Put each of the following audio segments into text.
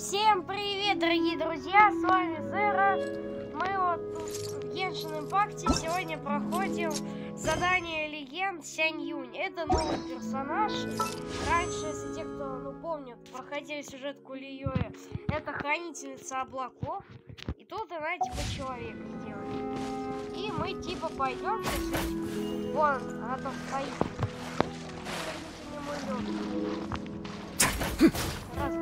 Всем привет, дорогие друзья, с вами Зера. Мы вот тут в Genshin импакте сегодня проходим задание Легенд Сянь Юнь. Это новый персонаж. Раньше, если те, кто помнят, проходили сюжетку Лиёя, это хранительница облаков. И тут она типа человека сделает. И мы типа пойдем, вон, она там стоит. Раз,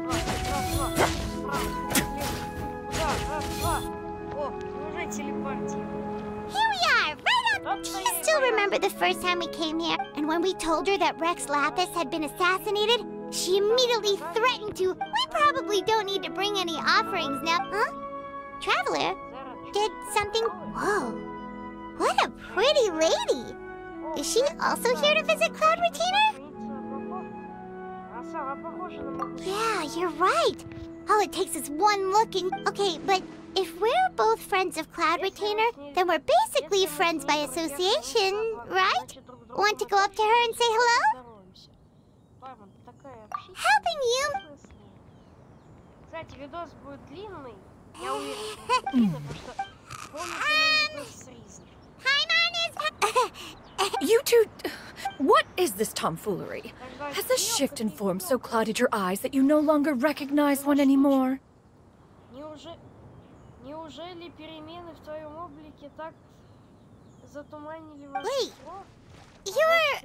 два. О, уже телепортируем. Here we are, right up. Do you still remember the first time we came here? And when we told her that Rex Lapis had been assassinated, she immediately threatened to. We probably don't need to bring any offerings now, huh? Traveler, did something? Whoa, what a pretty lady. Is she also here to visit Cloud Retainer? Yeah, you're right. All it takes is one look and... Okay, but if we're both friends of Cloud Retainer, then we're basically friends by association, right? Want to go up to her and say hello? Helping you? Кстати, видос будет длинный. Я уверен, что будет длинный, потому что You two... What is this tomfoolery? Has the shift in form so clouded your eyes that you no longer recognize one anymore? Неужели перемены в твоем облике так затуманили ваш Wait, взор?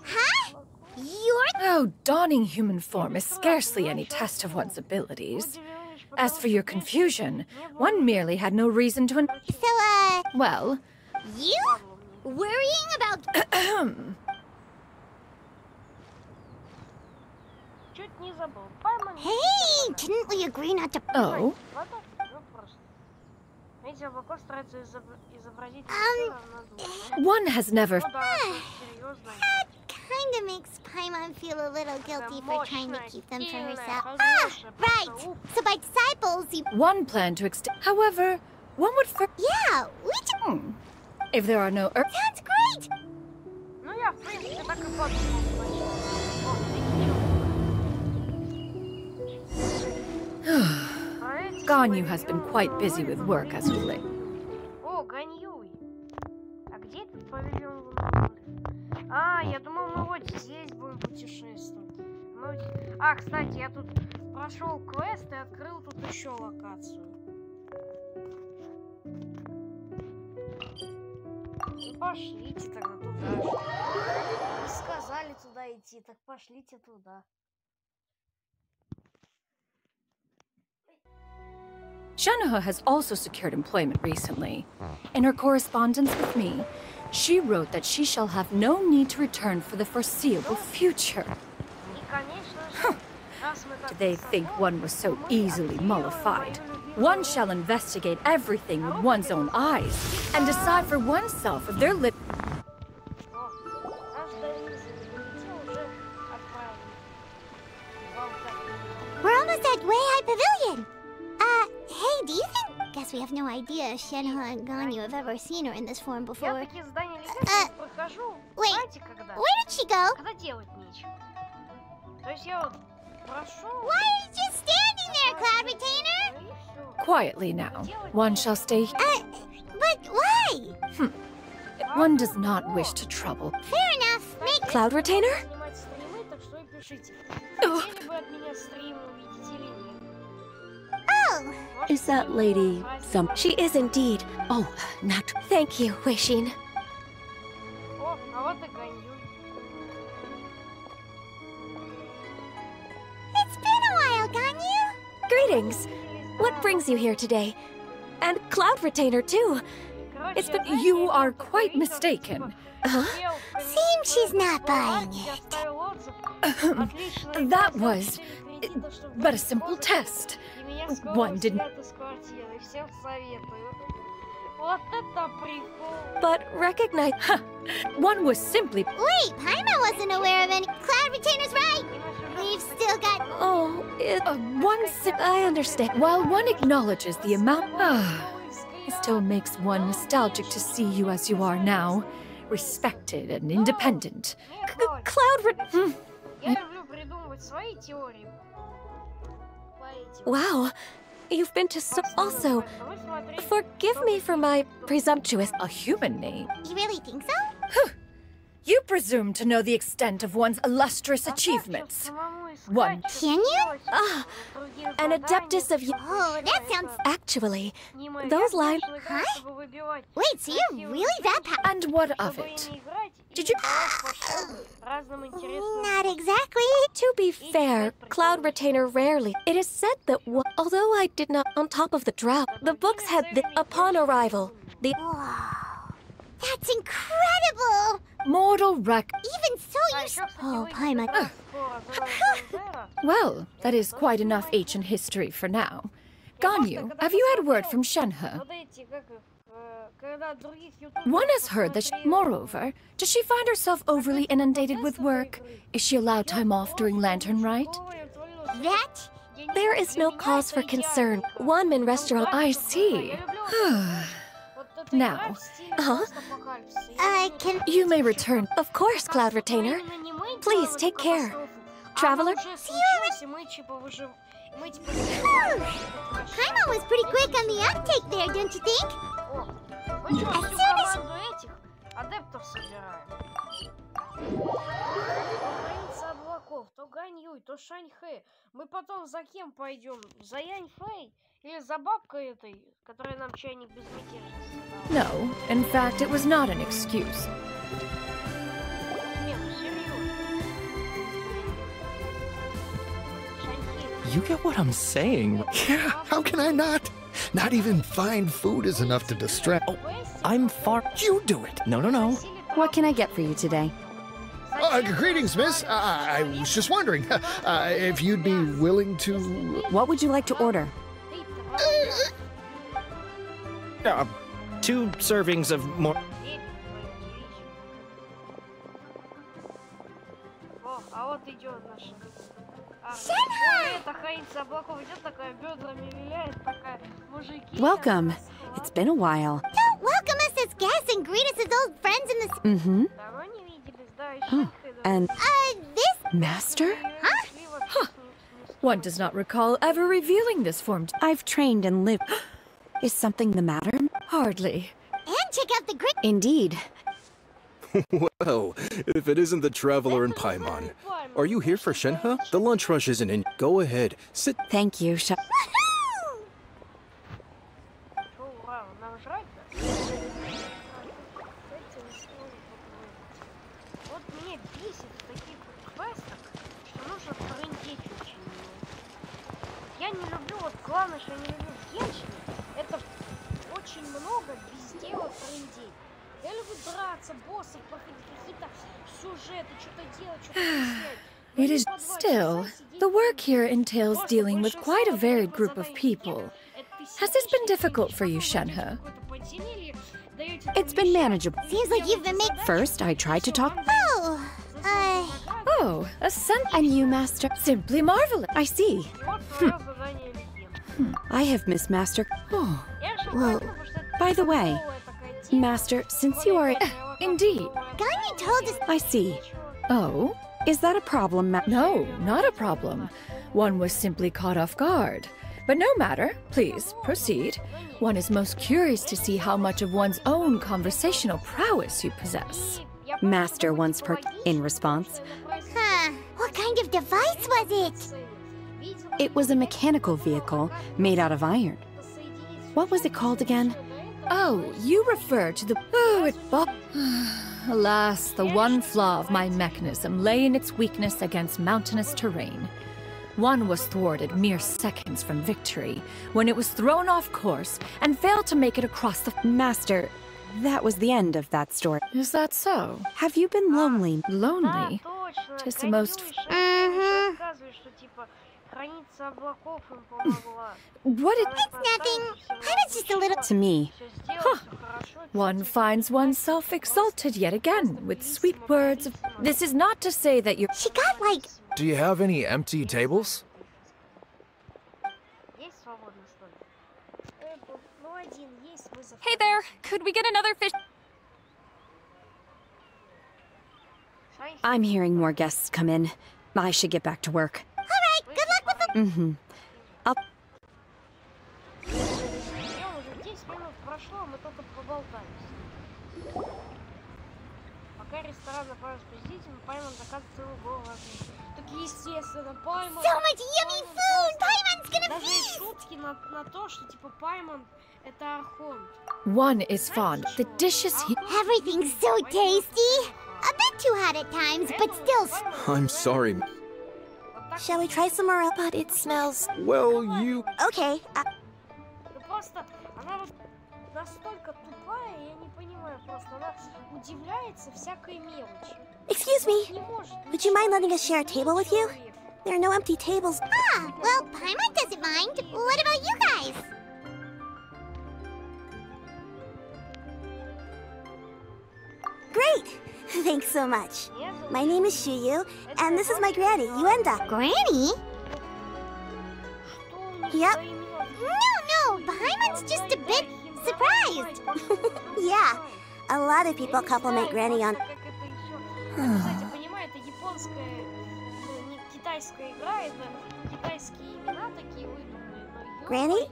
Huh? You're... Oh, donning human form is scarcely any test of one's abilities. As for your confusion, one merely had no reason to... So, Well... You? Worrying about... Hey, didn't we agree not to... Oh? One has never... That kind of makes Paimon feel a little guilty for trying to keep them for herself. Right. So by disciples, you... One plan to extend... However, one would... Yeah, we do... If there are no... That's great! Ganyu has been quite busy with work as of late. О, Ганьюй. А где этот павильон лунных? А, я думал, мы вот здесь будем путешествовать. Кстати, я тут прошел квест и открыл тут еще локацию. Пошлите тогда туда. Вы сказали туда идти, так пошлите туда. Shanaha has also secured employment recently. In her correspondence with me, she wrote that she shall have no need to return for the foreseeable future. Did they think one was so easily mollified? One shall investigate everything with one's own eyes and decide for oneself if their lip... We're almost at Weihai Pavilion. Hey, do you think... Guess we have no idea if Shenhe and Ganyu have ever seen her in this form before. Wait, where did she go? Why are you just standing there, Cloud Retainer? Quietly now. One shall stay... But why? One does not wish to trouble. Fair enough. Make... Cloud Retainer? Oh! Is that lady some... She is indeed. Oh, not... Thank you, Weishin. It's been a while, Ganyu. Greetings. What brings you here today? And Cloud Retainer, too. It's been... You are quite mistaken. Huh? Seems she's not buying it. That was... but a simple test. One didn't... But recognize... One was simply... Wait, Paimon wasn't aware of any... Cloud Retainer's right. We've still got... Oh, it... I understand. While one acknowledges the amount... it still makes one nostalgic to see you as you are now. Respected and independent. Cloud... Wow, you've been to so. Also, forgive me for my presumptuous. A human name? You really think so? You presume to know the extent of one's illustrious achievements. One. Can you? An adeptus of. Oh, that sounds... Actually, those lines. Huh? Wait, so you're really that powerful? And what of it? Did you... Not exactly. To be fair, Cloud Retainer rarely. It is said that although I did not on top of the drought, the books had upon arrival. Wow. That's incredible! Mortal wreck. Even so, you... Oh, Paimon. Well, that is quite enough ancient history for now. Ganyu, have you had word from Shenhe? One has heard that moreover, does she find herself overly inundated with work? Is she allowed time off during Lantern Rite? That? There is no cause for concern. Wanmin restaurant. I see. Now, Can... you may return. Of course, Cloud Retainer. Please take care. Traveler? See you Paimon was pretty quick on the uptake there, don't you think? As soon as... То Ганьюй, то Шаньхэ. Мы потом за кем пойдем? За Яньфэй? Или за бабкой этой, которая нам чайник безмятежности дала? No, in fact, it was not an excuse. Нет, серьезно. Шаньхэ. You get what I'm saying? Yeah, how can I not? Not even fine food is enough to distract. Oh, I'm far. You do it. No. What can I get for you today? Greetings, miss. I was just wondering if you'd be willing to... What would you like to order? 2 servings of more. О, а вот идет наша. Это хранится облаков идет такая, бедрами виляет такая, мужики. Welcome. It's been a while. Don't welcome us as guests and greet us as old friends in the... Mm-hmm. Давно не виделись, да, Oh, and this... Master? Huh? One does not recall ever revealing this form. I've trained and lived. Is something the matter? Hardly. And check out the great... Indeed. Well, if it isn't the Traveler and Paimon. Are you here for Shenhe? The lunch rush isn't in. Go ahead. Sit. Thank you, Ура, нам жрать-то? Вот мне бесит в таких вот квестах, что нужно трындеть очень много. Я не люблю, вот главное, что я не люблю в Геншине, это очень много везде вот трындеть. Я люблю драться, боссов проходить, какие-то сюжеты, что-то делать, что-то объяснять. It is still. The work here entails dealing with quite a varied group of people. Has this been difficult for you, Shenhe? It's been manageable. Seems like you've been making... First, I tried to talk. Oh, Oh, a scent. And you, Master? Simply marvelous. I see. I have missed Master. Oh, Well, by the way, Master, since you are... indeed. Ganyu told us... I see. Oh? Is that a problem, No, not a problem. One was simply caught off guard. But no matter. Please, proceed. One is most curious to see how much of one's own conversational prowess you possess. Master once in response. Huh. What kind of device was it? It was a mechanical vehicle made out of iron. What was it called again? Oh, you refer to the... Oh, it... Alas, the one flaw of my mechanism lay in its weakness against mountainous terrain. One was thwarted mere seconds from victory, when it was thrown off course and failed to make it across the... Master, that was the end of that story. Is that so? Have you been lonely? Lonely? 'Tis the most... What it... It's nothing. I was just a little... To me. Huh. One finds oneself exalted yet again with sweet words of... This is not to say that you... She got like... Do you have any empty tables? Hey there, could we get another fish? I'm hearing more guests come in. I should get back to work. All right, good luck with the... Mm-hmm. минут прошло, мы только поболтались. Пока ресторан направился с посетителем, Пайман заказывает целую голову. Так естественно, Пайман... So much yummy food! Paimon's gonna Даже feast! есть шутки на то, что типа Пайман это архонт. One is fond. The dishes he... Everything's so tasty! A bit too hot at times, but still... I'm sorry. Shall we try some more? But it smells... Well, you... Okay. Ну просто, она вот настолько тупая, я не понимаю, просто она удивляется всякой мелочи. Excuse me. Не может. Would you mind letting us share a table with you? There are no empty tables. Ah, well, Paimon doesn't mind. What about you guys? Great. Thanks so much. My name is Shuyu, and this is my granny, Yuenda. Granny? Yep. No, Paimon's just a bit surprised. Yeah. A lot of people compliment Granny on... Кстати, понимаю, это японская, не китайская игра, это китайские имена такие выдуманные. Granny?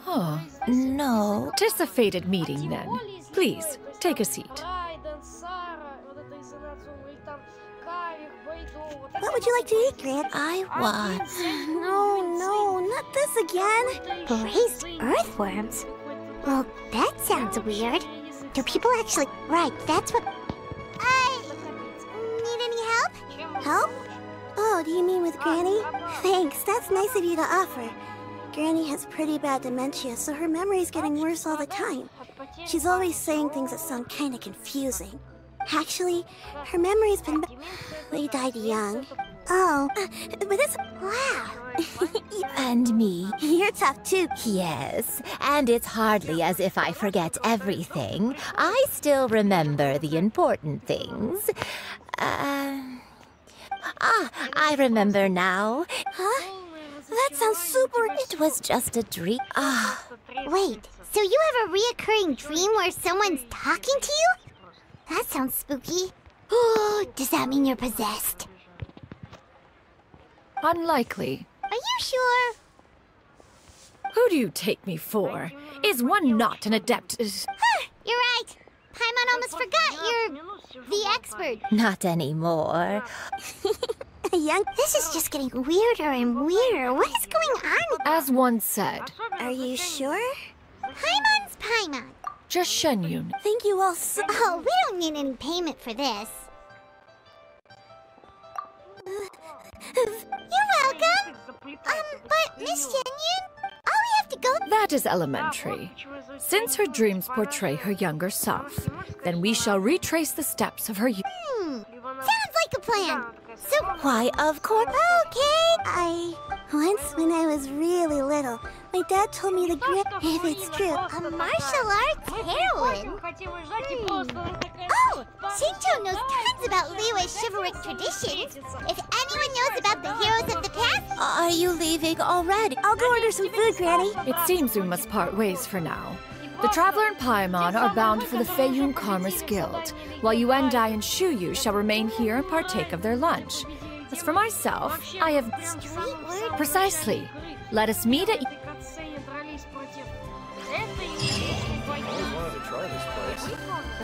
Oh, No. tis a fated meeting then. Please, take a seat. What would you like to eat, Gran? I want... No, not this again. Braised earthworms? Well, that sounds weird. Do people actually... Right, that's what... Need any help? Help? Oh, do you mean with Granny? Thanks, that's nice of you to offer. Granny has pretty bad dementia, so her memory's getting worse all the time. She's always saying things that sound kinda confusing. Actually, her memory's been... We died young. Oh, but it's... Wow. And me. You're tough too. Yes, and it's hardly as if I forget everything. I still remember the important things. I remember now. Huh? That sounds super... It was just a dream. Wait, so you have a reoccurring dream where someone's talking to you? That sounds spooky. Oh, does that mean you're possessed? Unlikely. Are you sure? Who do you take me for? Is one not an adept? You're right. Paimon almost forgot you're the expert. Not anymore. Young, this is just getting weirder and weirder. What is going on? As one said, Are you sure? Paimon's Paimon. just Shen Yun. Thank you all so... Oh, we don't need any payment for this. You're welcome. But Miss Shen Yun, all we have to go... That is elementary. Since her dreams portray her younger self, then we shall retrace the steps of her youth. Sounds like a plan. So... Why, of course. Okay. Once when I was really little, my dad told me the grip, if it's true. A martial arts heroine? Oh, Shincho knows tons about Liyue's chivalric traditions. If anyone knows about the heroes of the past... Are you leaving already? I'll go order some food, Granny. It seems we must part ways for now. The Traveler and Paimon are bound for the Feiyun Commerce Guild, while Yuendai and Shuyu shall remain here and partake of their lunch. As for myself, I have... Precisely. Let us meet at... I wanted to try this place.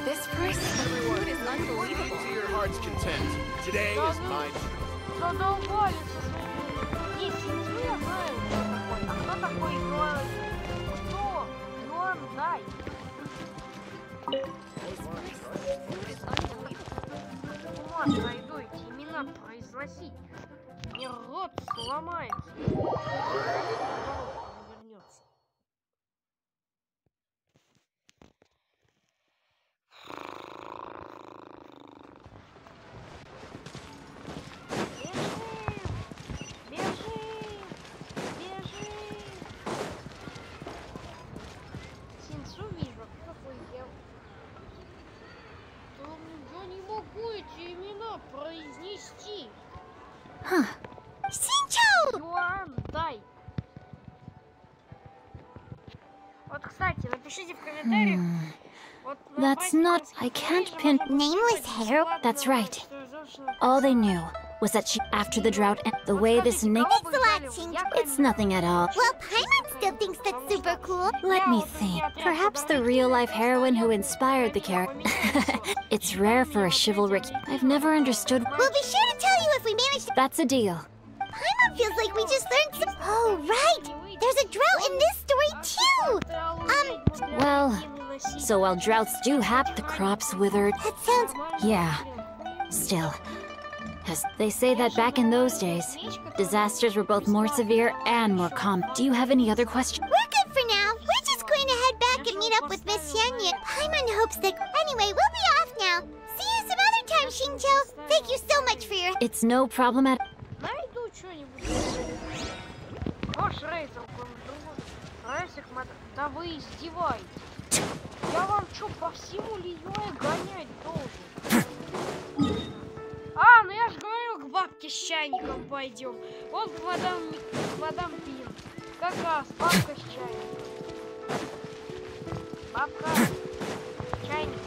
This price of food is unbelievable. To your heart's content. Today is mine. Найду эти имена произносить. Мне рот сломается. Вернется. Бежи! Синцу вижу, какой я... Я не могу эти имена произнести. Shincho! Юандай. Вот, кстати, напишите в комментариях. Вот, That's not... I can't pin... Nameless heroine? That's right. All they knew was that she, after the drought and the way this Thanks a lot, Shincho. It's nothing at all. Well, Paimon's still thinks that's super cool. Let me think. Perhaps the real-life heroine who inspired the character. It's rare for a chivalric. I've never understood. We'll be sure to tell you if we manage to. That's a deal. Paimon feels like we just learned some. Oh, right! There's a drought in this story, too! Well, so while droughts do happen, the crops withered. That sounds. Yeah. Still. As they say that back in those days, disasters were both more severe and more common. Do you have any other questions? We're good for now. We're just going to head back and meet up with Miss Sянь Юнь. Paimon hopes that. Anyway, we'll be off now. See you some other time, Xingqiu. Thank you so much for your. It's no problem at. Найду что-нибудь. Ваш рейзер, Рейсик, да вы издеваетесь. Я вам что, по всему Лиюэ гонять должен? А, ну я же говорю, к бабке с чайником пойдем. Вот к мадам Пин. Как раз бабка с чайником. Бабка с чайником.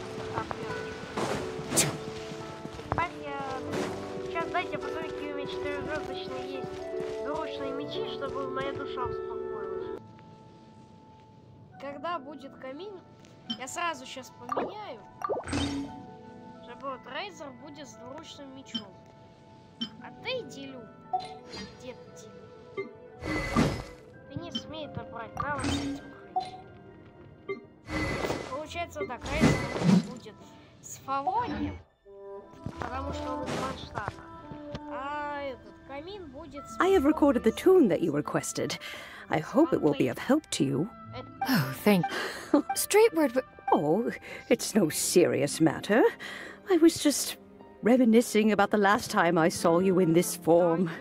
Понятно. Сейчас дайте посмотреть, какие у меня 4-звездочные есть двуручные мечи, чтобы моя душа успокоилась. Когда будет камин, я сразу сейчас поменяю. Чтобы вот рейзер будет с двуручным мечом. А ты, Дилю, где ты, Дилю? Ты не смей это брать, да, вот с этим хрень. Получается так, рейзер будет с фавонием, потому что он из масштаба. А этот камин будет с... I have recorded the tune that you requested. I hope it will be of help to you. Oh, thank you. Straight word, but... Oh, it's no serious matter. I was just reminiscing about the last time I saw you in this form.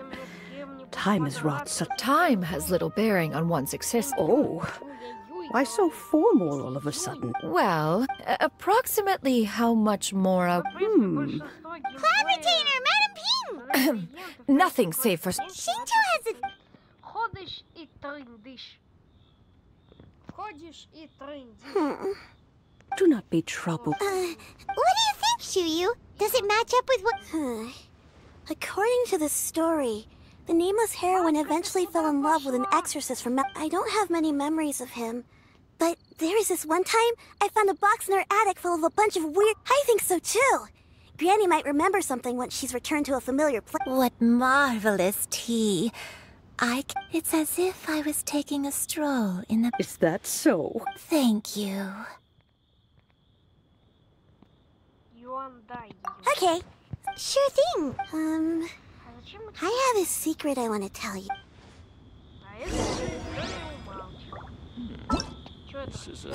Time has wrought such... Time has little bearing on one's existence. Oh, why so formal all of a sudden? Well, approximately how much more a... Cloud Retainer, Madam Ping! Nothing safe for... Xingqiu has a... Ходишь и трындишь. Ходишь и трындишь. Do not be troubled. What do you think, Shuyu? Does it match up with what... According to the story, the nameless heroine eventually fell in love with an exorcist from... I don't have many memories of him. But there was this one time, I found a box in her attic full of a bunch of weird... I think so, too. Granny might remember something once she's returned to a familiar place. What marvelous tea. It's as if I was taking a stroll in the... Is that so? Thank you. Okay, sure thing. I have a secret I want to tell you. This is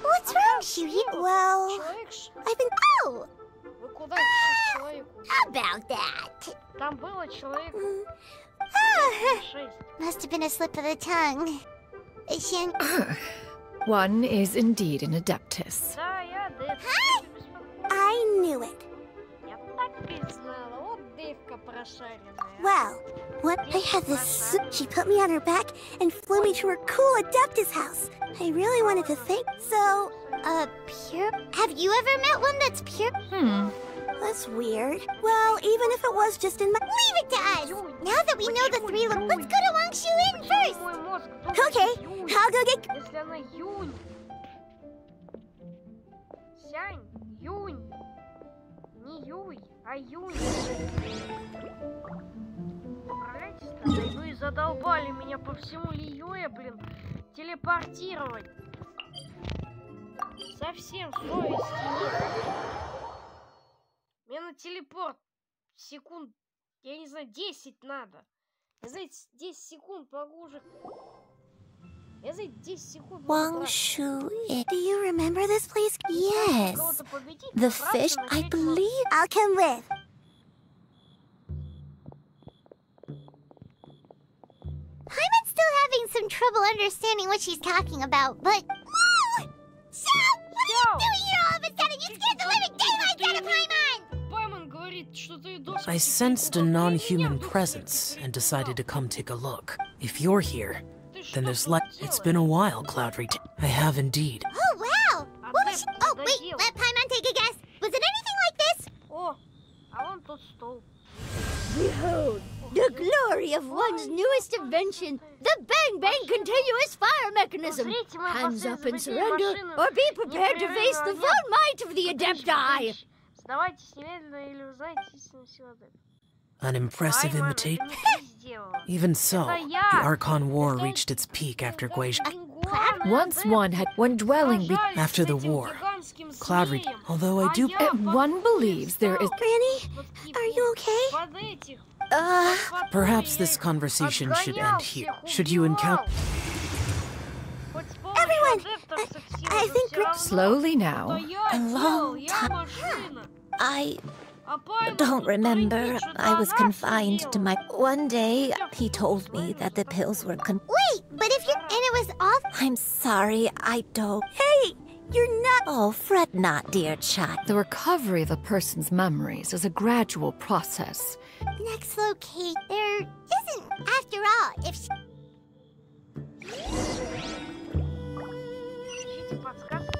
What's wrong, Shuyu? Well, I've been... Oh! How about that? Там было человек 6. Must have been a slip of the tongue. One is indeed an adeptus. Да, я Дэв. I knew it. Я так и знала. Вот Дэвка прошаренная. Well, what I had this... She put me on her back and flew me to her cool Adeptus house. I really wanted to thank... So, pure? Have you ever met one that's pure? that's weird. Well, even if it was just in my... Leave it to us! Now that we know the three... Let's go to Wang Shu Yin first! Мой мозг Okay, думает I'll go get... Если она Юнь. Сянь, Юнь. Не Юй, а Юнь. Управляйтесь-то. Ну и задолбали меня по всему Лиюэ, блин, телепортировать. Совсем совести нет. Мне на телепорт секунд, я не знаю, 10 надо. Я, знаете, 10 секунд могу уже... Я, знаете, 10 секунд могу... Wang Shu Yin. Do you remember this place? Yes. Кого-то победить, The сразу fish, I начать believe. I'll come with. Paimon's still having some trouble understanding what she's talking about, but... Whoa! So, what are you doing here all of a sudden? You scared the living daylights out of Paimon! Паймон говорит, что ты дочь... I sensed a non-human presence and decided to come take a look. If you're here, then there's it's been a while, Cloud Retainer. I have indeed. Oh, Okay, let Paimon take a guess. Was it anything like this? О, а вон тот стол. Behold, the glory of one's newest invention, the Bang Bang continuous fire mechanism. Hands up and surrender, or be prepared to face the full might of the Adepti. Сдавайтесь немедленно или узнаете истинную силу адептов. An impressive imitate? Even so, the Archon War reached its peak after Guizhou. Once one had one dwelling After the war, Cloud Reach, although I do... one believes there is... Granny, are you okay? Perhaps this conversation should end here. Should you encounter... Everyone! I think... Slowly now. A long time. I don't remember. I was confined to my... One day, he told me that the pills were Wait, but if you're... And it was off... I'm sorry, I don't... Hey, you're not... Oh, fret not, dear child. The recovery of a person's memories is a gradual process. Next locate... There isn't... After all, if... Ищите подсказки.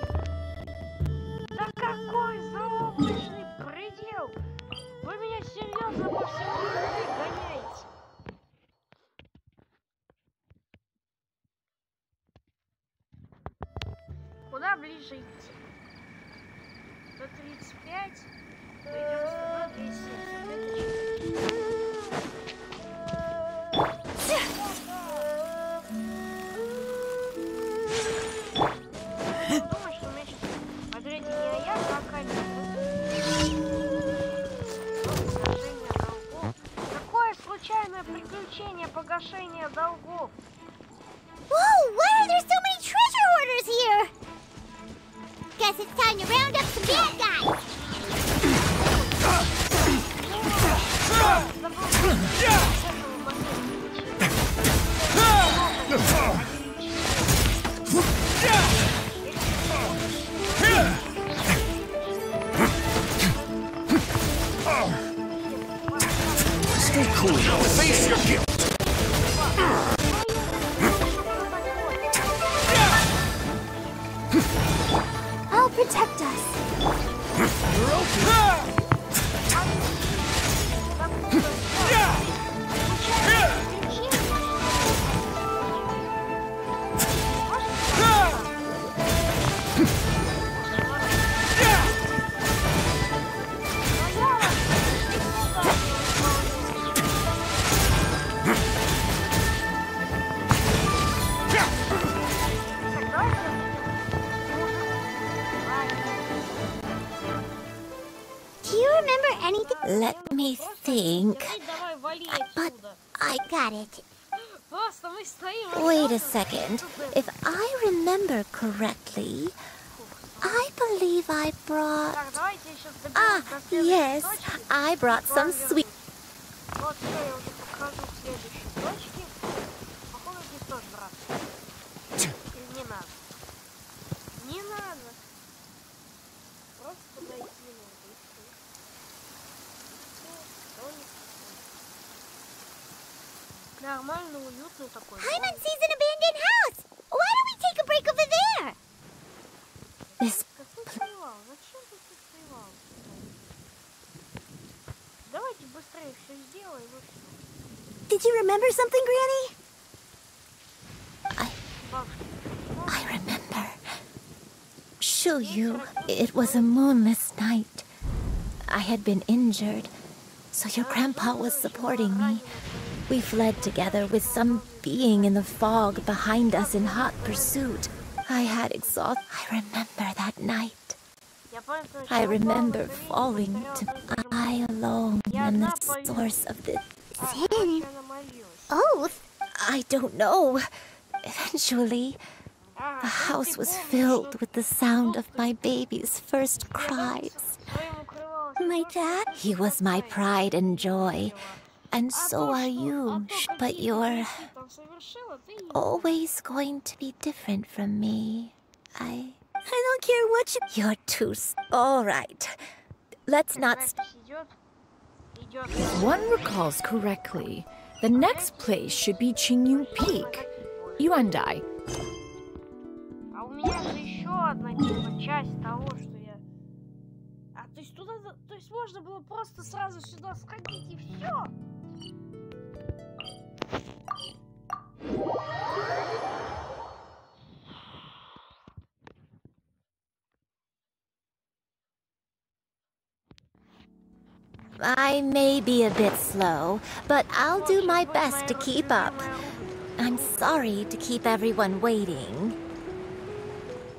Да какой заоблачный предел! Вы меня серьезно по всему миру гоняете. Куда ближе идти? 135. Пойдем сюда, 270. Думаю, что у меня сейчас ответит не я, а камера. Погашение долгов. Какое случайное приключение погашения долгов? Whoa, why are there so many treasure hoarders here? Guess it's time to round up some bad guys. Stay cool now. Face your guilt. I'll protect us. Do you remember anything? Let me think. But I got it. Wait a second. If I remember correctly, I believe I brought... Ah, yes. I brought some sweet... Вот что я уже покажу в следующей точке. Походу здесь тоже драться. Или не надо? Не надо. Просто подойти надо. Нормально, уютно такой. Paimon sees an abandoned house. Why don't we take a break over there? This... Зачем ты тут стоял? Давайте быстрее все сделаем и все. Did you remember something, Granny? I remember. Shuyu, it was a moonless night. I had been injured, so your grandpa was supporting me. We fled together with some being in the fog behind us in hot pursuit. I had exhausted. I remember that night. I remember falling to I alone am the source of the Sin? Oath? I don't know. Eventually, the house was filled with the sound of my baby's first cries. My dad? He was my pride and joy, and so are you. But you're always going to be different from me. I don't care what you... You're too... All right. Let's not... If one recalls correctly, the next place should be Qingyun Peak. You and I. А у меня же еще одна типа часть того, что я То есть туда, то есть можно было просто сразу сюда сходить и все. I may be a bit slow, but I'll do my best to keep up. I'm sorry to keep everyone waiting.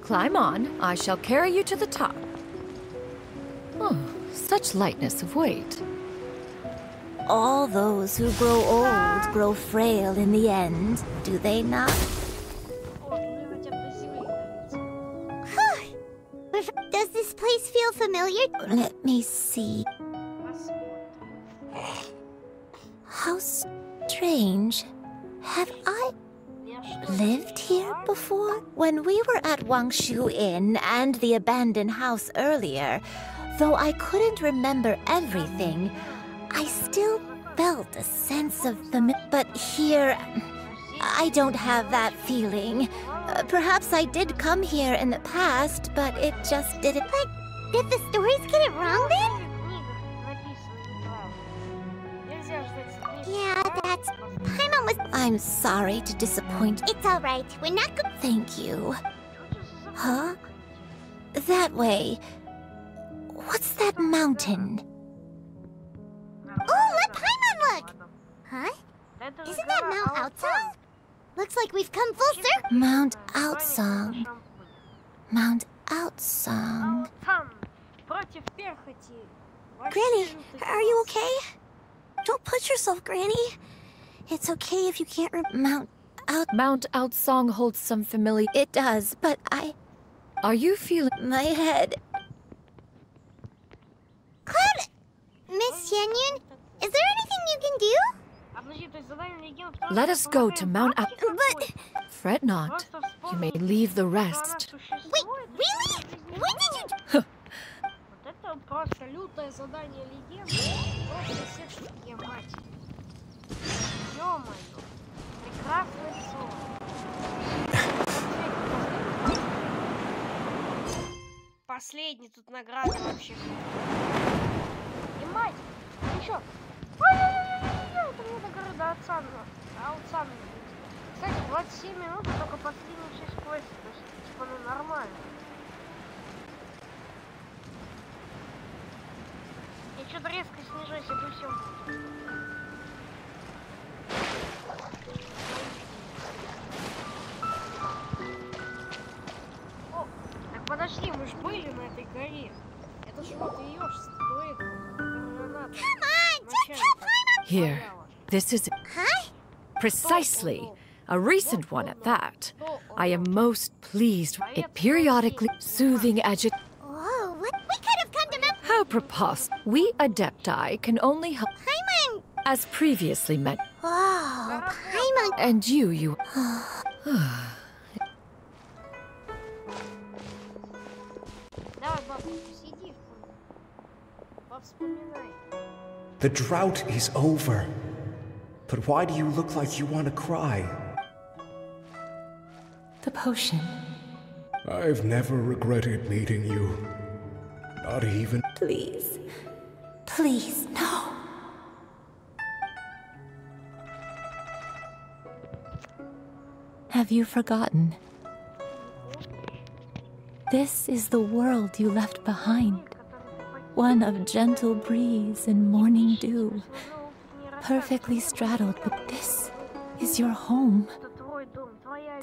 Climb on. I shall carry you to the top. Oh, such lightness of weight. All those who grow old grow frail in the end, do they not? Does this place feel familiar? Let me see. How strange. Have I lived here before? When we were at Wangshu Inn and the abandoned house earlier, though I couldn't remember everything, I still felt a sense of but here, I don't have that feeling. Perhaps I did come here in the past, but it just didn't. But did the stories get it wrong then? Yeah, that's... Paimon was... I'm sorry to disappoint. It's alright. We're not good. Thank you. Huh? That way. What's that mountain? Oh, let Paimon look! Huh? Isn't that Mount Outsong? Looks like we've come full circle. Mount Outsong. Mount Outsong. Granny, are you okay? Don't push yourself, Granny. It's okay if you can't Mount Outsong holds some familiar... It does, but I... Are you feeling... My head... Cloud! Miss Sянь Yun, is there anything you can do? Let us go to Mount Outsong. But... Fret not. You may leave the rest. Wait, really? When did you... Это просто лютое задание легенд. Просто сетки, мать. Ё-моё. Прекрасный сон. Последний тут награда вообще. И мать, ты чё? Ой-ой-ой-ой, это мне до города Аутсан. Кстати, 27 минут, только последняя часть квеста. То есть, типа, ну нормально. Я что-то резко снижаюсь, иду всем. О, так подожди, мы ж были на этой горе. Это ж вот ее стоит. Here, this is... Huh? Precisely. A recent one at that. I am most pleased. It periodically soothing agitation. Whoa, we could have come to Mount... How preposterous. We Adepti can only help... Paimon! As previously met. Whoa, Paimon... And you... The drought is over. But why do you look like you want to cry? The potion. I've never regretted meeting you. Not even... Please. Please, no. Have you forgotten? This is the world you left behind. One of gentle breeze and morning dew. Perfectly straddled, but this is your home.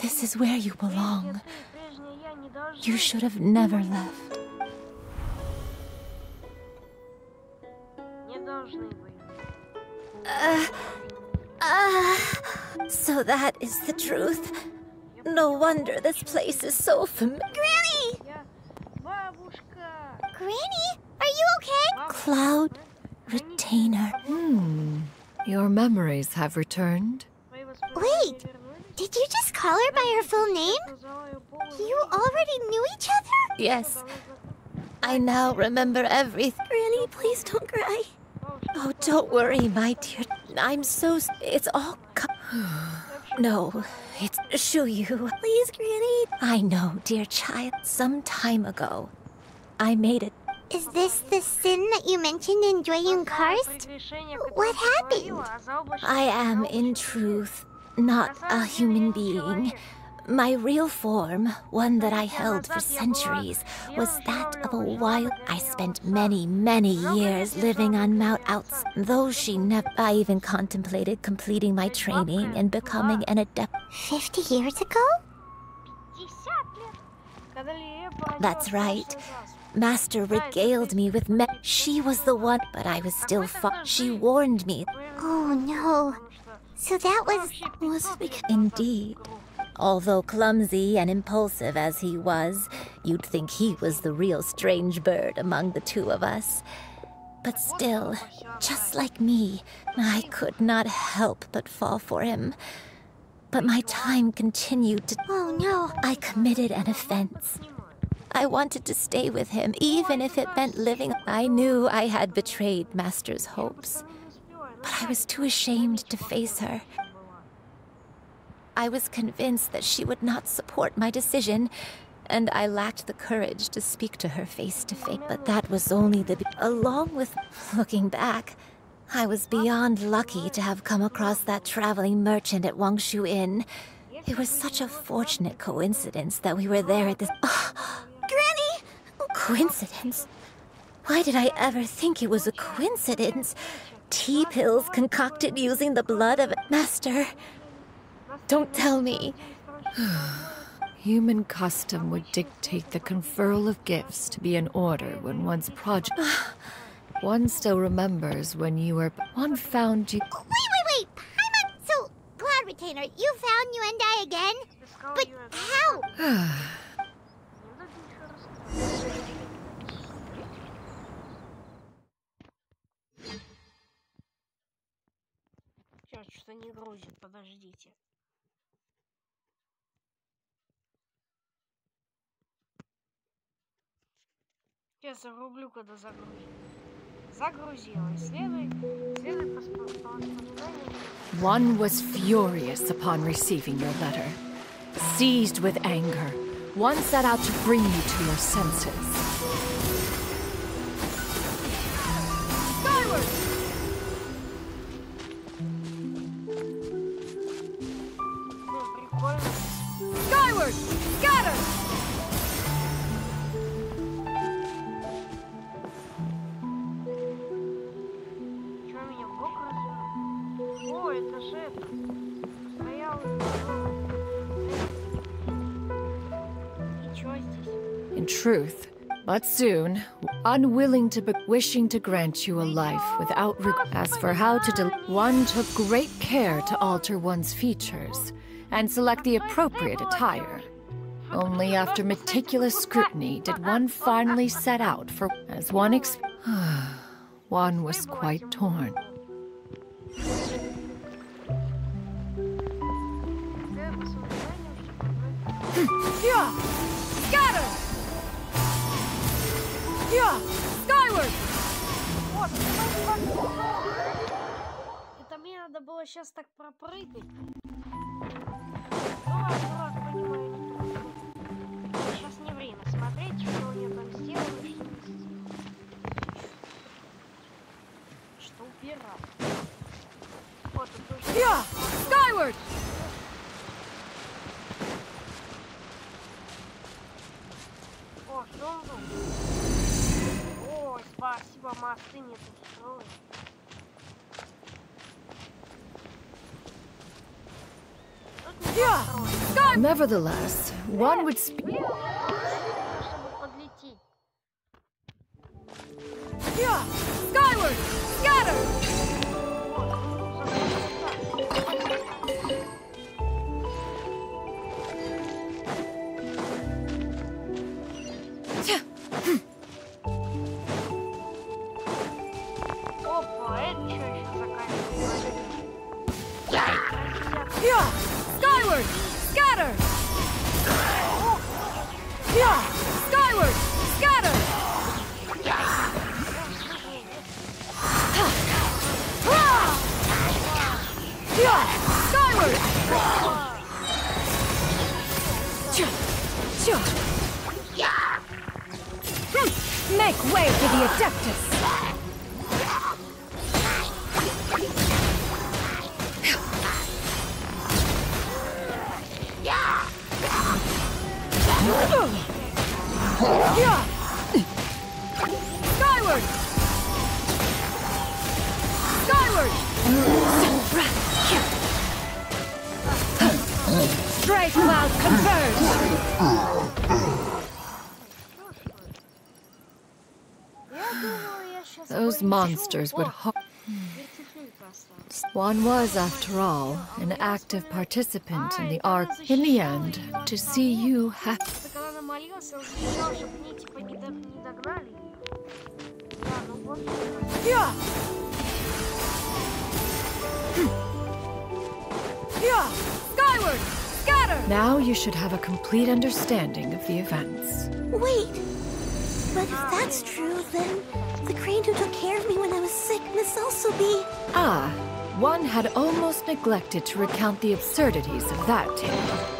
This is where you belong. You should have never left. So that is the truth. No wonder this place is so familiar. Granny! Granny, are you okay? Cloud Retainer. Your memories have returned. Wait, did you just call her by her full name? You already knew each other? Yes. I now remember everything. Granny, please don't cry. Oh, don't worry, my dear. I'm so... It's all... No, it's Shuyu. Please, Granny. I know, dear child. Some time ago, I made a Is this the sin that you mentioned in Jueyun Karst? What happened? I am, in truth, not a human being. My real form, one that I held for centuries, was that of a wild... I spent many, many years living on Mount Outs. Though she never... I even contemplated completing my training and becoming an adept. 50 years ago? That's right. Master regaled me with She was the one, but I was still She warned me. Oh no. So that was because... Indeed. Although clumsy and impulsive as he was, you'd think he was the real strange bird among the two of us. But still, just like me, I could not help but fall for him. But my time continued to... Oh no. I committed an offense. I wanted to stay with him, even if it meant living. I knew I had betrayed Master's hopes, but I was too ashamed to face her. I was convinced that she would not support my decision, and I lacked the courage to speak to her face to face. But that was only the... Along with looking back, I was beyond lucky to have come across that traveling merchant at Wangshu Inn. It was such a fortunate coincidence that we were there at this... Granny! Coincidence? Why did I ever think it was a coincidence? Tea pills concocted using the blood of... Master... Don't tell me. Human custom would dictate the conferral of gifts to be in order when one's project... One still remembers when you were... One found you... Wait! Paimon! So, Cloud Retainer, you found Yuendai again? But how? Что не грузит, подождите. Сейчас зарублю, когда загрузит. Загрузила. Следуй по воспоминаниям. One was furious upon receiving your letter. Seized with anger, one set out to bring you to your senses. Skyward! Прикольно. Skyward! Scatter! In truth, but soon, unwilling to wishing to grant you a life without as for how to one took great care to alter one's features and select the appropriate attire. Only after meticulous scrutiny did one finally set out for as one one was quite torn. Yeah! Scatter! Yeah! Skyward! Вот, это мне надо было сейчас так пропрыгать. Дурак, понимаю. Сейчас не время смотреть, что они там сделали, что упирать. Вот, это уже... Yeah! Skyward! О, что он был? Ой, спасибо, мосты не тут строят. Nevertheless, one would speak. Yeah! Skyward! Scatter! Опа, это что еще заканчивается? Yeah! Skyward! Scatter! Yeah! Skyward! Scatter! Yeah! Skyward! Make way for the Adeptus! Skyward! Skyward! Stray cloud converge! Those monsters would One was, after all, an active participant in the arc. In the end, to see you happy. Skyward! Scatter! Now you should have a complete understanding of the events. Wait! But if that's true, then the crane who took care of me when I was sick must also be... Ah, one had almost neglected to recount the absurdities of that tale.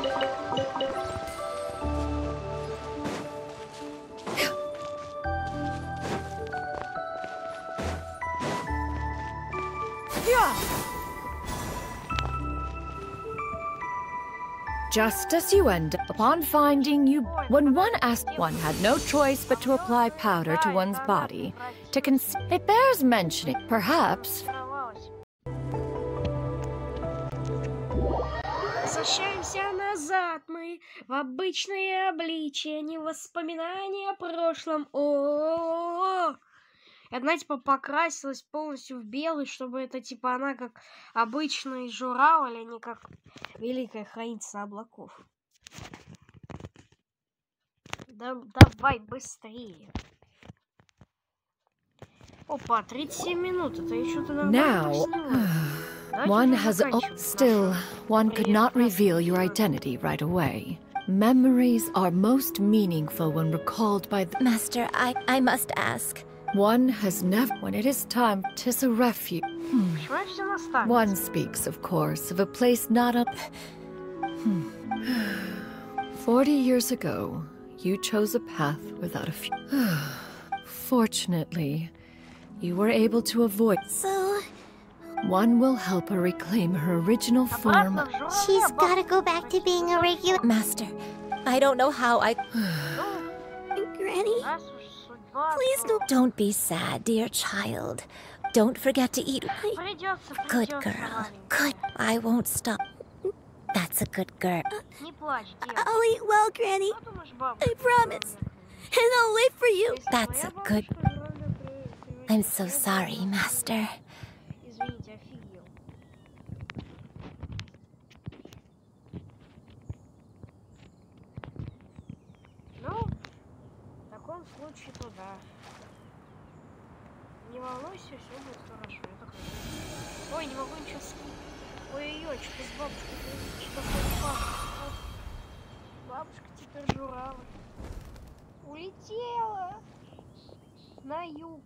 Just as you end upon finding you, when one asked, one had no choice but to apply powder to one's body. It bears mentioning, perhaps. Возвращаемся назад мы в обычное обличие, не воспоминания о прошлом. О-о-о-о! Она типа покрасилась полностью в белый, чтобы это типа она как обычный журавль, а не как великая хранительница облаков. Давай быстрее. Опа, 37 минут, это еще ты нормально. One has still, one could not reveal your identity right away. Memories are most meaningful when recalled by the Master, I must ask. One has never, when it is time, 'tis a refuge. One speaks, of course, of a place not up. 40 years ago, you chose a path without a few. Fortunately, you were able to avoid. So... One will help her reclaim her original form. She's gotta go back to being a regular... Master, I don't know how I... Granny? Please Don't be sad, dear child. Don't forget to eat. Good girl. Good. I won't stop. That's a good girl. I'll eat well, Granny. I promise. And I'll wait for you. That's a good... I'm so sorry, Master. Не волнуйся, все будет хорошо. Я такой... Ой, не могу ничего скинуть. Ой-ой-ой, что с бабушкой? Что с бабушкой? Бабушка теперь журавль. Улетела на юг.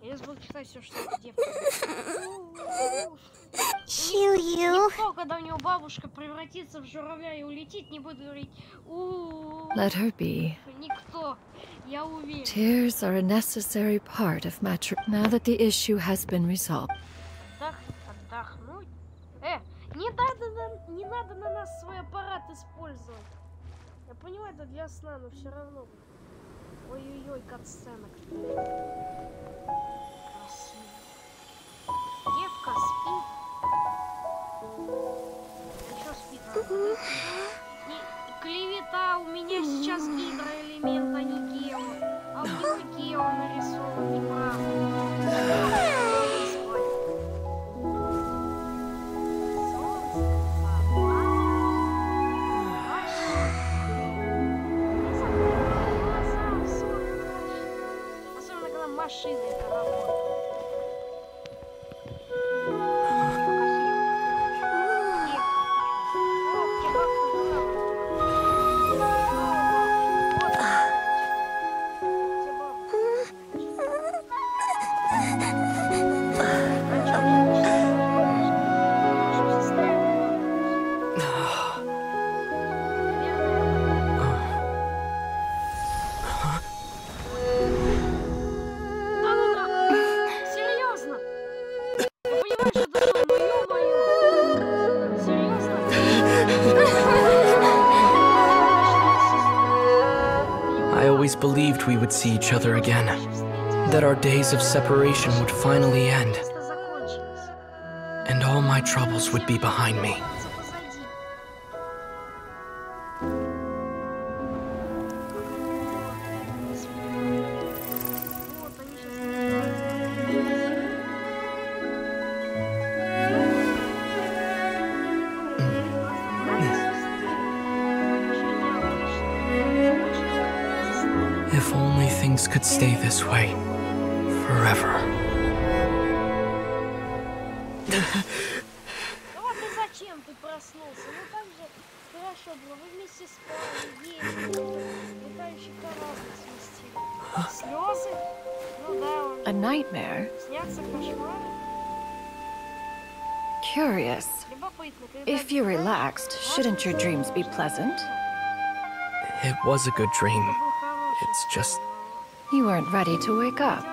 Я сейчас буду читать все, что девка. Никто, когда у него бабушка превратится в журавля и улетит, не будет говорить Let her be. Никто. Я уверен. Tears are a necessary part of matrimony. Now that the issue has been resolved. Отдохнуть? Не надо на нас свой аппарат использовать. Я понимаю, это для сна, но все равно. Ой-ой-ой, катсцена. Красиво. Девка спит. Еще спит. Клевета, у меня сейчас гидроэлемент, а не гео. А у него гео нарисован неправильно. Особенно, когда машины это работают. always believed we would see each other again. That our days of separation would finally end. And all my troubles would be behind me. If only things could stay this way forever. Зачем ты проснулся? Ну так же хорошо было. Вы вместе спали, ели, летающий корабль сместили. Слезы? Ну да, A nightmare? снятся кошмары. Curious. If you're relaxed, shouldn't your dreams be pleasant? It was a good dream. It's just... You weren't ready to wake up.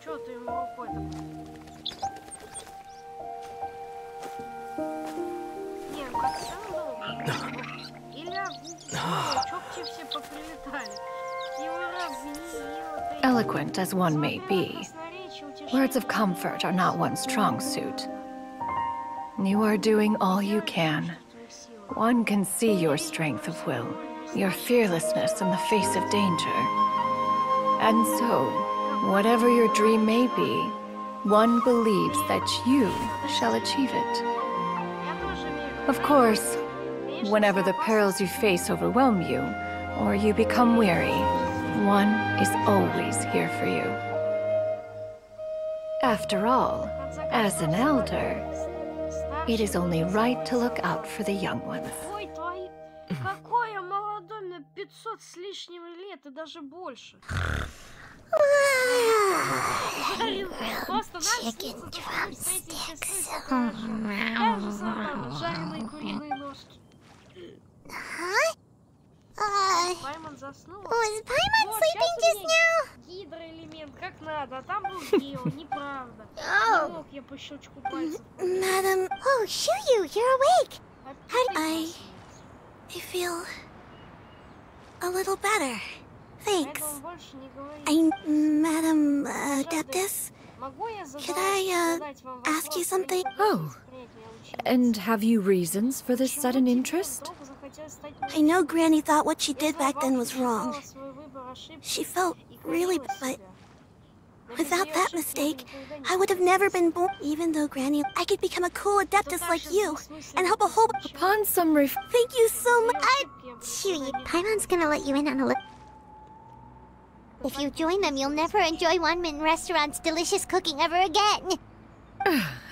Чё ты ему рукой-то? Не, ну как сам долго. Или чё к тебе все поприлетали? Его разъявило. Eloquent as one may be, words of comfort are not one's strong suit. You are doing all you can. One can see your strength of will, your fearlessness in the face of danger. And so, whatever your dream may be, one believes that you shall achieve it. Of course, whenever the perils you face overwhelm you, or you become weary, one is always here for you. After all, as an elder, it is only right to look out for the young ones. Какой я молодой, мне 500 с лишним лет и даже больше. Просто Chicken drumsticks. Жареные куриные ножки. Huh? Пайман заснул. Was Paimon sleeping just now? Гидроэлемент, как надо, а там был Гео, неправда. Не мог я по щелчку пальцев. Madam, oh, Shuyu, you're awake. How do I feel a little better. Thanks. Madam Adeptus, could I ask you something? Oh, and have you reasons for this sudden interest? I know Granny thought what she did back then was wrong. She felt really, but without that mistake, I would have never been born. Even though Granny, I could become a cool Adeptus like you and help a whole. Upon some Thank you so much. Shuyu, Paimon's gonna let you in on a little. If you join them, you'll never enjoy One-Man Restaurant's delicious cooking ever again.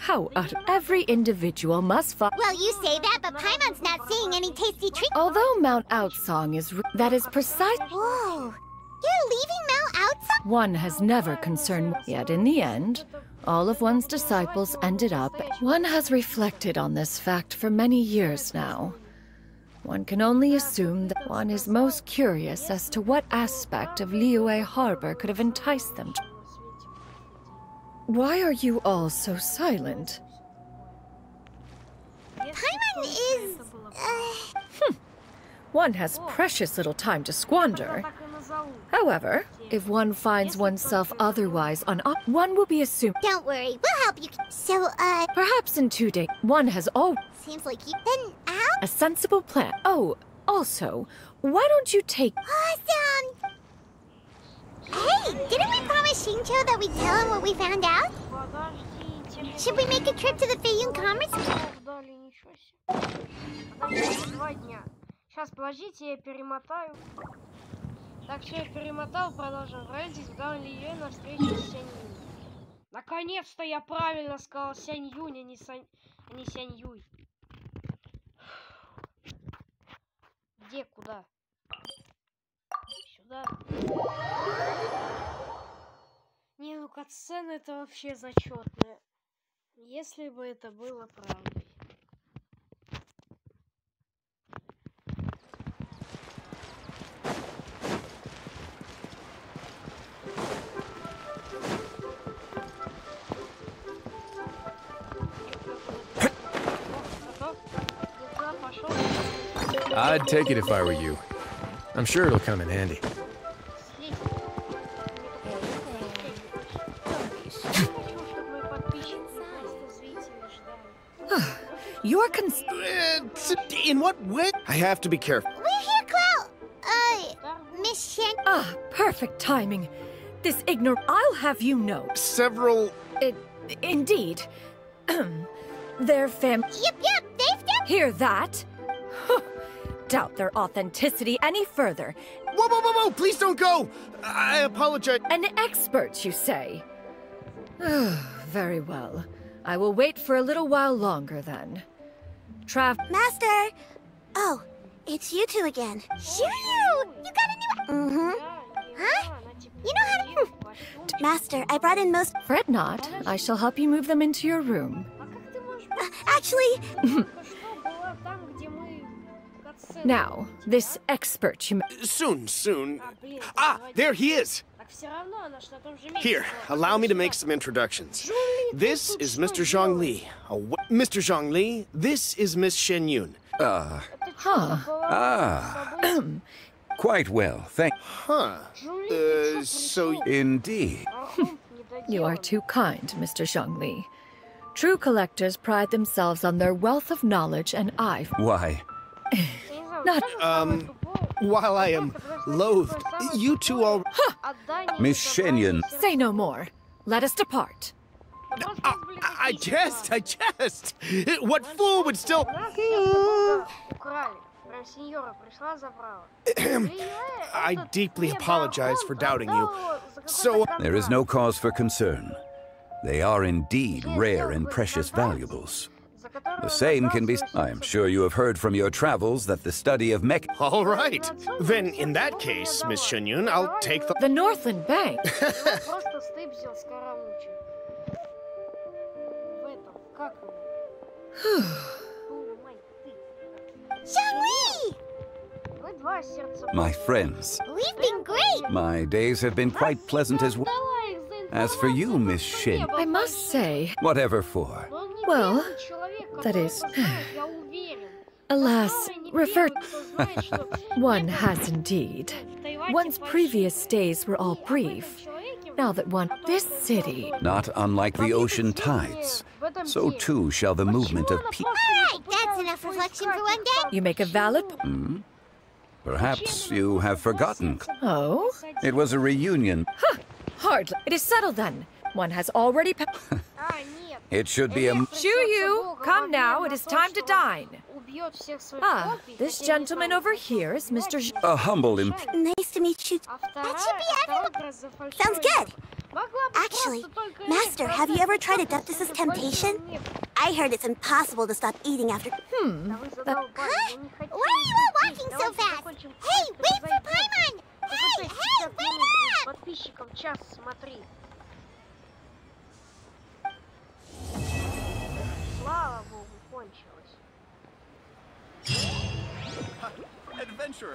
How every individual must follow. Well, you say that, but Paimon's not seeing any tasty treats. Although Mount Outsong is that is precise. Whoa, you're leaving Mount Outsong? One has never concerned, yet in the end, all of one's disciples ended up. One has reflected on this fact for many years now. One can only assume that one is most curious as to what aspect of Liyue Harbor could have enticed them to. Why are you all so silent? Paimon is... One has precious little time to squander. However, if one finds oneself otherwise one will be assumed. Don't worry, we'll help you. So, Perhaps in 2 days, one has all... Seems like you've been out? A sensible plan. Oh, also, why don't you take... Awesome! Hey, didn't we promise Shincho that we'd tell him what we found out? Should we make a trip to the Feiyun Commerce? Сейчас, подождите, я перемотаю. Так, все, я перемотал, продолжим. Отправитесь в Дан Лие на встречу с Сянь Юнь. Наконец-то я правильно сказал Сянь Юнь, а не Сянь Юй. Где, куда? Сюда. Не, ну катсцена это вообще зачетная. Если бы это было правдой. I'd take it if I were you. I'm sure it'll come in handy. You're in what way? I have to be careful. We're here, Cloud. Miss Shen. Ah, perfect timing. This I'll have you know. Several... Indeed. Their Yep, they've done... Hear that? Doubt their authenticity any further. Whoa, please don't go! I apologize. An expert, you say? Very well. I will wait for a little while longer then. Master! Oh, it's you two again. Shoo! You got a new... Huh? You know how to... Master, I brought in most... Fret not. I shall help you move them into your room. Actually... Now, this expert you... Soon. Ah, there he is! Here, allow me to make some introductions. This is Mr. Zhongli. Mr. Zhongli, this is Miss Shen Yun. Quite well, thank... So... Indeed. You are too kind, Mr. Zhongli. True collectors pride themselves on their wealth of knowledge, and I... Why? Not... While I am loathed, you two all... Miss Shen Yun. Say no more. Let us depart. I jest! What fool would still... I deeply apologize for doubting you. So... There is no cause for concern. They are indeed rare and precious valuables. The same can be... I am sure you have heard from your travels that the study of mech... All right. Then, in that case, Miss Shen Yun, I'll take the Northland Bank. Zhongli! My friends. We've been great! My days have been quite pleasant as well. As for you, Miss Shen... I must say... Whatever for? Well, that is... Alas, one has indeed. One's previous days were all brief. Now that this city... Not unlike the ocean tides, so too shall the movement of people... Alright, that's enough reflection for one day. You make a valid... Perhaps you have forgotten. Oh? It was a reunion. Hardly. It is settled then. One has already... It should be a... Shu, come now. It is time to dine. Ah, this gentleman over here is Mr. A humble Nice to meet you. That should be everyone. Sounds good. Actually, Master, have you ever tried Adeptus' temptation? I heard it's impossible to stop eating after... Huh? Why are you all walking so fast? Hey, wait for Paimon! Hey, wait up!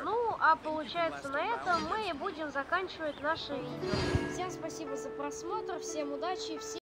Ну, а получается на этом мы и будем заканчивать наше видео. Всем спасибо за просмотр, всем удачи, всем...